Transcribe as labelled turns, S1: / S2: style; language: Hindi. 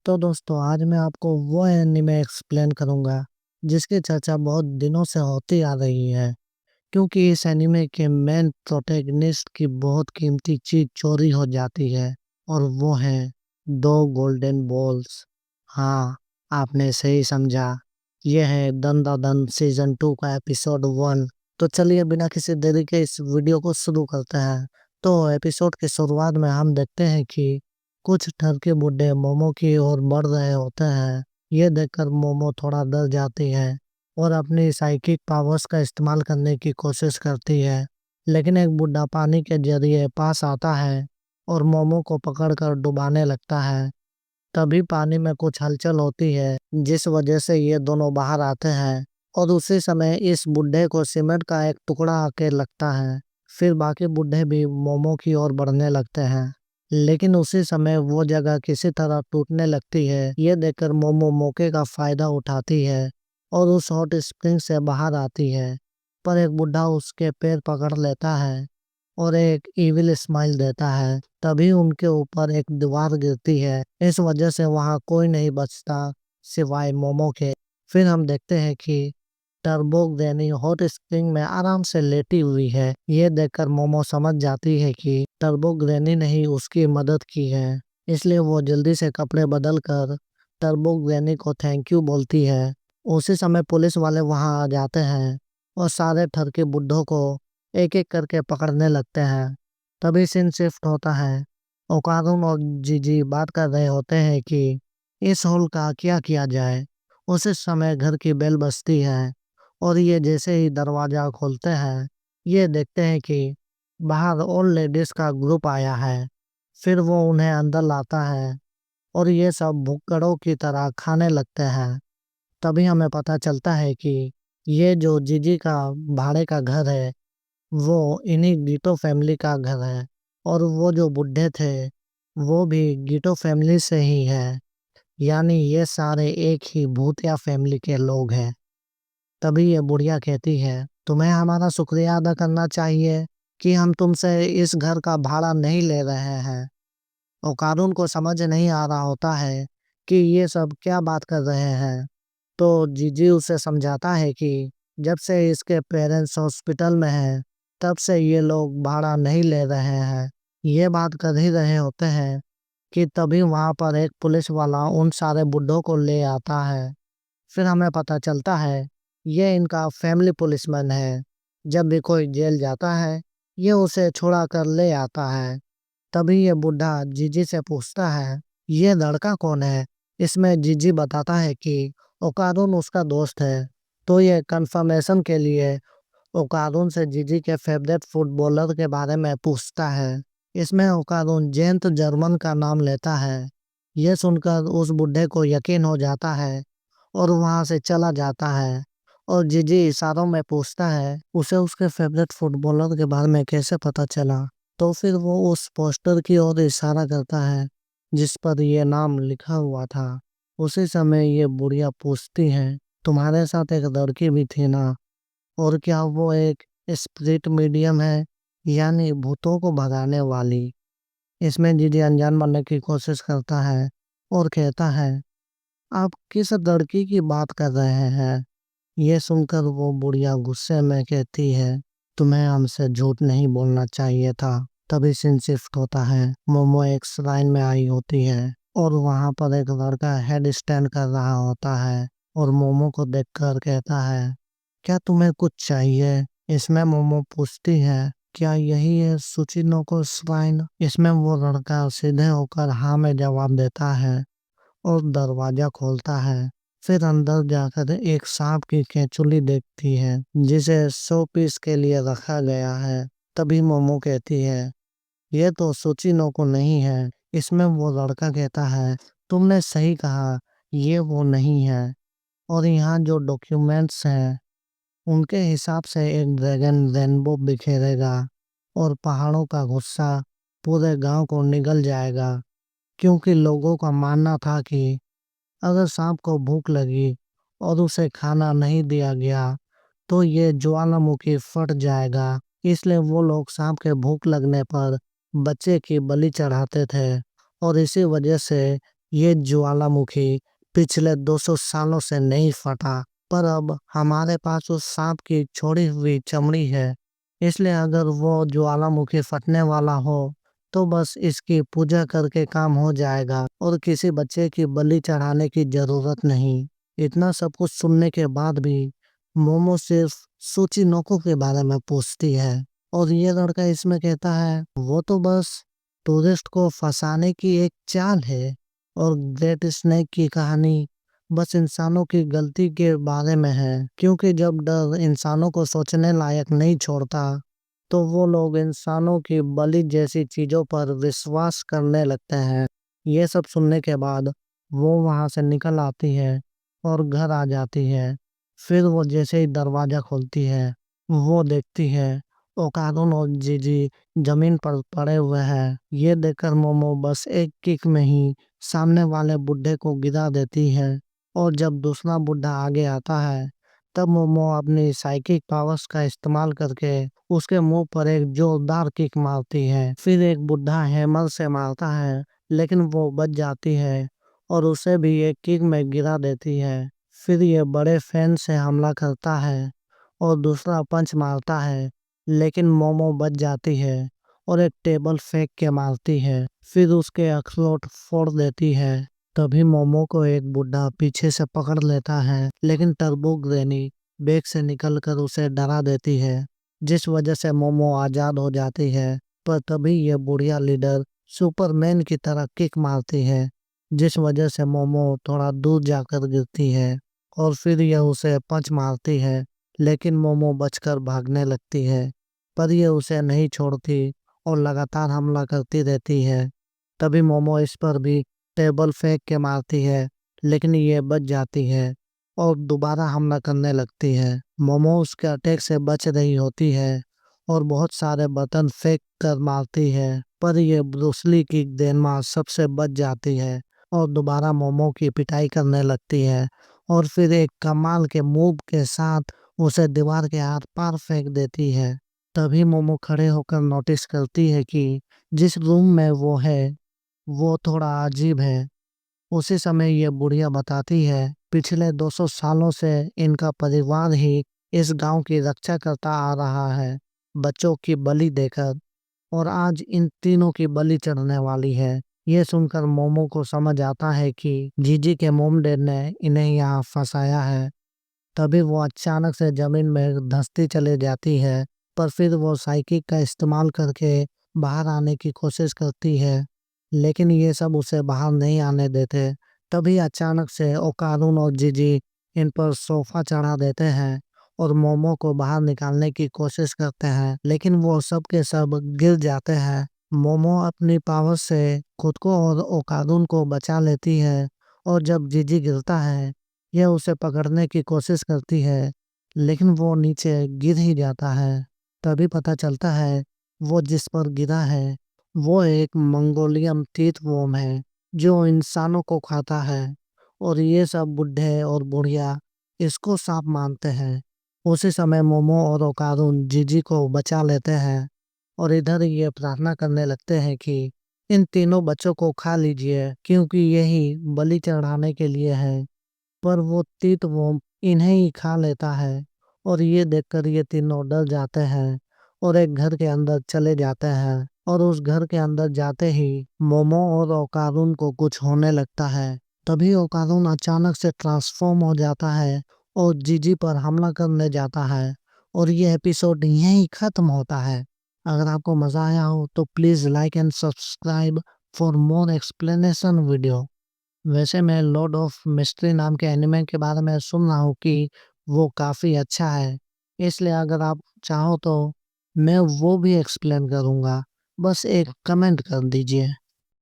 S1: तो दोस्तों आज मैं आपको वो एनीमे एक्सप्लेन करूंगा जिसकी चर्चा बहुत दिनों से होती आ रही है क्योंकि इस एनीमे के मेन प्रोटैगनिस्ट की बहुत कीमती चीज चोरी हो जाती है और वो है दो गोल्डन बॉल्स। हाँ, आपने सही समझा। ये है दन द दन सीजन 2 का एपिसोड 1। तो चलिए बिना किसी देरी के इस वीडियो को शुरू करते हैं। तो एपिसोड की शुरुआत में हम देखते हैं कि कुछ ठर के बुड्ढे मोमो की ओर बढ़ रहे होते हैं। ये देखकर मोमो थोड़ा डर जाती है और अपनी साइकिक पावर्स का इस्तेमाल करने की कोशिश करती है, लेकिन एक बुड्ढा पानी के जरिए पास आता है और मोमो को पकड़कर डुबाने लगता है। तभी पानी में कुछ हलचल होती है जिस वजह से ये दोनों बाहर आते हैं और उसी समय इस बुड्ढे को सीमेंट का एक टुकड़ा आके लगता है। फिर बाकी बुड्ढे भी मोमो की ओर बढ़ने लगते हैं, लेकिन उसी समय वो जगह किसी तरह टूटने लगती है। ये देखकर मोमो मौके का फायदा उठाती है और उस हॉट स्प्रिंग से बाहर आती है, पर एक बुढ़ा उसके पैर पकड़ लेता है और एक इविल स्माइल देता है। तभी उनके ऊपर एक दीवार गिरती है। इस वजह से वहां कोई नहीं बचता सिवाय मोमो के। फिर हम देखते हैं कि टर्बो ग्रैनी हॉट स्प्रिंग में आराम से लेटी हुई है। ये देखकर मोमो समझ जाती है कि टर्बो ग्रैनी ने ही उसकी मदद की है, इसलिए वो जल्दी से कपड़े बदल कर टर्बो ग्रैनी को थैंक यू बोलती है। उसी समय पुलिस वाले वहां आ जाते हैं और सारे ठर के बुड्ढों को एक एक करके पकड़ने लगते हैं। तभी सीन शिफ्ट होता है। ओकारुन और जीजी बात कर रहे होते हैं कि इस होल का क्या किया जाए। उसी समय घर की बेल बजती है और ये जैसे ही दरवाजा खोलते हैं, ये देखते हैं कि बाहर ओल्ड लेडीज का ग्रुप आया है। फिर वो उन्हें अंदर लाता है और ये सब भुक्कड़ों की तरह खाने लगते हैं। तभी हमें पता चलता है कि ये जो जीजी का भाड़े का घर है वो इन्हीं गीटो फैमिली का घर है और वो जो बुड्ढे थे वो भी गीटो फैमिली से ही है। यानी ये सारे एक ही भूतिया फैमिली के लोग हैं। तभी ये बुढ़िया कहती है, तुम्हें हमारा शुक्रिया अदा करना चाहिए कि हम तुमसे इस घर का भाड़ा नहीं ले रहे हैं। और कानून को समझ नहीं आ रहा होता है कि ये सब क्या बात कर रहे हैं। तो जीजी उसे समझाता है कि जब से इसके पेरेंट्स हॉस्पिटल में हैं, तब से ये लोग भाड़ा नहीं ले रहे हैं। ये बात कर ही रहे होते हैं कि तभी वहां पर एक पुलिस वाला उन सारे बुड्ढों को ले आता है। फिर हमें पता चलता है ये इनका फैमिली पुलिसमैन है। जब भी कोई जेल जाता है, ये उसे छुड़ा कर ले आता है। तभी ये बुढ़ा जीजी से पूछता है, ये लड़का कौन है। इसमें जीजी बताता है कि ओकारुन उसका दोस्त है। तो ये कंफर्मेशन के लिए ओकारुन से जीजी के फेवरेट फुटबॉलर के बारे में पूछता है। इसमें ओकारुन जेंट जर्मन का नाम लेता है। यह सुनकर उस बुढ़े को यकीन हो जाता है और वहां से चला जाता है। और जीजी इशारों में पूछता है उसे उसके फेवरेट फुटबॉलर के बारे में कैसे पता चला। तो फिर वो उस पोस्टर की ओर इशारा करता है जिस पर ये नाम लिखा हुआ था। उसी समय ये बुढ़िया पूछती है, तुम्हारे साथ एक लड़की भी थी ना, और क्या वो एक स्पिरिट मीडियम है, यानी भूतों को भगाने वाली। इसमें जीजी अनजान बनने की कोशिश करता है और कहता है, आप किस लड़की की बात कर रहे हैं। ये सुनकर वो बुढ़िया गुस्से में कहती है, तुम्हें हमसे झूठ नहीं बोलना चाहिए था। तभी सीन शिफ्ट होता है। मोमो एक श्राइन में आई होती है और वहां पर एक लड़का हेड स्टैंड कर रहा होता है और मोमो को देखकर कहता है, क्या तुम्हें कुछ चाहिए। इसमें मोमो पूछती है, क्या यही है सुचिनो को श्राइन। इसमें वो लड़का सीधे होकर हाँ में जवाब देता है और दरवाजा खोलता है। फिर अंदर जाकर एक सांप की केंचुली देखती है जिसे शो पीस के लिए रखा गया है। तभी मोमो कहती है, ये तो सोचिनो को नहीं है। इसमें वो लड़का कहता है, तुमने सही कहा, ये वो नहीं है। और यहाँ जो डॉक्यूमेंट्स हैं उनके हिसाब से एक ड्रैगन रेनबो बिखेरेगा और पहाड़ों का गुस्सा पूरे गांव को निगल जाएगा, क्योंकि लोगों का मानना था कि अगर सांप को भूख लगी और उसे खाना नहीं दिया गया तो ये ज्वालामुखी फट जाएगा। इसलिए वो लोग सांप के भूख लगने पर बच्चे की बलि चढ़ाते थे और इसी वजह से ये ज्वालामुखी पिछले 200 सालों से नहीं फटा, पर अब हमारे पास उस सांप की छोड़ी हुई चमड़ी है। इसलिए अगर वो ज्वालामुखी फटने वाला हो तो बस इसकी पूजा करके काम हो जाएगा और किसी बच्चे की बलि चढ़ाने की जरूरत नहीं। इतना सब कुछ सुनने के बाद भी मोमो सिर्फ सूचिनोको के बारे में पूछती है और ये लड़का इसमें कहता है वो तो बस टूरिस्ट को फंसाने की एक चाल है और ग्रेट स्नेक की कहानी बस इंसानों की गलती के बारे में है, क्योंकि जब डर इंसानों को सोचने लायक नहीं छोड़ता तो वो लोग इंसानों की बलि जैसी चीजों पर विश्वास करने लगते हैं। ये सब सुनने के बाद वो वहां से निकल आती है और घर आ जाती है। फिर वो जैसे ही दरवाजा खोलती है वो देखती है ओकारुन और जीजी जमीन पर पड़े हुए हैं। ये देखकर मोमो बस एक किक में ही सामने वाले बुड्ढे को गिरा देती है और जब दूसरा बुड्ढा आगे आता है तब मोमो अपनी साइकिक पावर्स का इस्तेमाल करके उसके मुंह पर एक जोरदार किक मारती है। फिर एक बुड्ढा हैमर से मारता है लेकिन वो बच जाती है और उसे भी एक किक में गिरा देती है। फिर ये बड़े फैन से हमला करता है और दूसरा पंच मारता है लेकिन मोमो बच जाती है और एक टेबल फेंक के मारती है। फिर उसके अखरोट फोड़ देती है। तभी मोमो को एक बुड्ढा पीछे से पकड़ लेता है लेकिन टर्बो ग्रैनी बैग से निकलकर उसे डरा देती है, जिस वजह से मोमो आजाद हो जाती है। पर तभी यह बुढ़िया लीडर सुपरमैन की तरह किक मारती है, जिस वजह से मोमो थोड़ा दूर जाकर गिरती है और फिर यह उसे पंच मारती है लेकिन मोमो बचकर भागने लगती है। पर यह उसे नहीं छोड़ती और लगातार हमला करती रहती है। तभी मोमो इस पर भी टेबल फेंक के मारती है लेकिन ये बच जाती है और दोबारा हमला करने लगती है। मोमो उसके अटैक से बच रही होती है और बहुत सारे बर्तन फेंक कर मारती है, पर ये ब्रूसली की डेनमार्क सबसे बच जाती है और दोबारा मोमो की पिटाई करने लगती है और फिर एक कमाल के मूव के साथ उसे दीवार के आर पार फेंक देती है। तभी मोमो खड़े होकर नोटिस करती है कि जिस रूम में वो है वो थोड़ा अजीब है। उसी समय ये बुढ़िया बताती है पिछले 200 सालों से इनका परिवार ही इस गांव की रक्षा करता आ रहा है, बच्चों की बलि देकर, और आज इन तीनों की बलि चढ़ने वाली है। ये सुनकर मोमो को समझ आता है कि जीजी के मोम डैड ने इन्हें यहाँ फंसाया है। तभी वो अचानक से जमीन में धंसती चली जाती है, पर फिर वो साइकिल का इस्तेमाल करके बाहर आने की कोशिश करती है लेकिन ये सब उसे बाहर नहीं आने देते। तभी अचानक से ओकारुन और जीजी इन पर सोफा चढ़ा देते हैं और मोमो को बाहर निकालने की कोशिश करते हैं लेकिन वो सब के सब गिर जाते हैं। मोमो अपनी पावर से खुद को और ओकारुन को बचा लेती है और जब जीजी गिरता है यह उसे पकड़ने की कोशिश करती है लेकिन वो नीचे गिर ही जाता है। तभी पता चलता है वो जिस पर गिरा है वो एक मंगोलियन टीथवर्म है जो इंसानों को खाता है और ये सब बुढ़े और बुढ़िया इसको सांप मानते हैं। उसी समय मोमो और ओकारुन जीजी को बचा लेते हैं और इधर ये प्रार्थना करने लगते हैं कि इन तीनों बच्चों को खा लीजिए क्योंकि यही बलि चढ़ाने के लिए है। पर वो तीतवोम इन्हें ही खा लेता है और ये देखकर ये तीनों डर जाते हैं और एक घर के अंदर चले जाते हैं और उस घर के अंदर जाते ही मोमो और ओकारुन को कुछ होने लगता है। तभी ओकारुन अचानक से ट्रांसफॉर्म हो जाता है और जीजी पर हमला करने जाता है और ये एपिसोड यहीं खत्म होता है। अगर आपको मजा आया हो तो please like and subscribe for more explanation video. वैसे मैं लॉर्ड ऑफ मिस्ट्री नाम के एनिमे के बारे में सुन रहा हूँ कि वो काफ़ी अच्छा है, इसलिए अगर आप चाहो तो मैं वो भी एक्सप्लेन करूँगा, बस एक कमेंट कर दीजिए।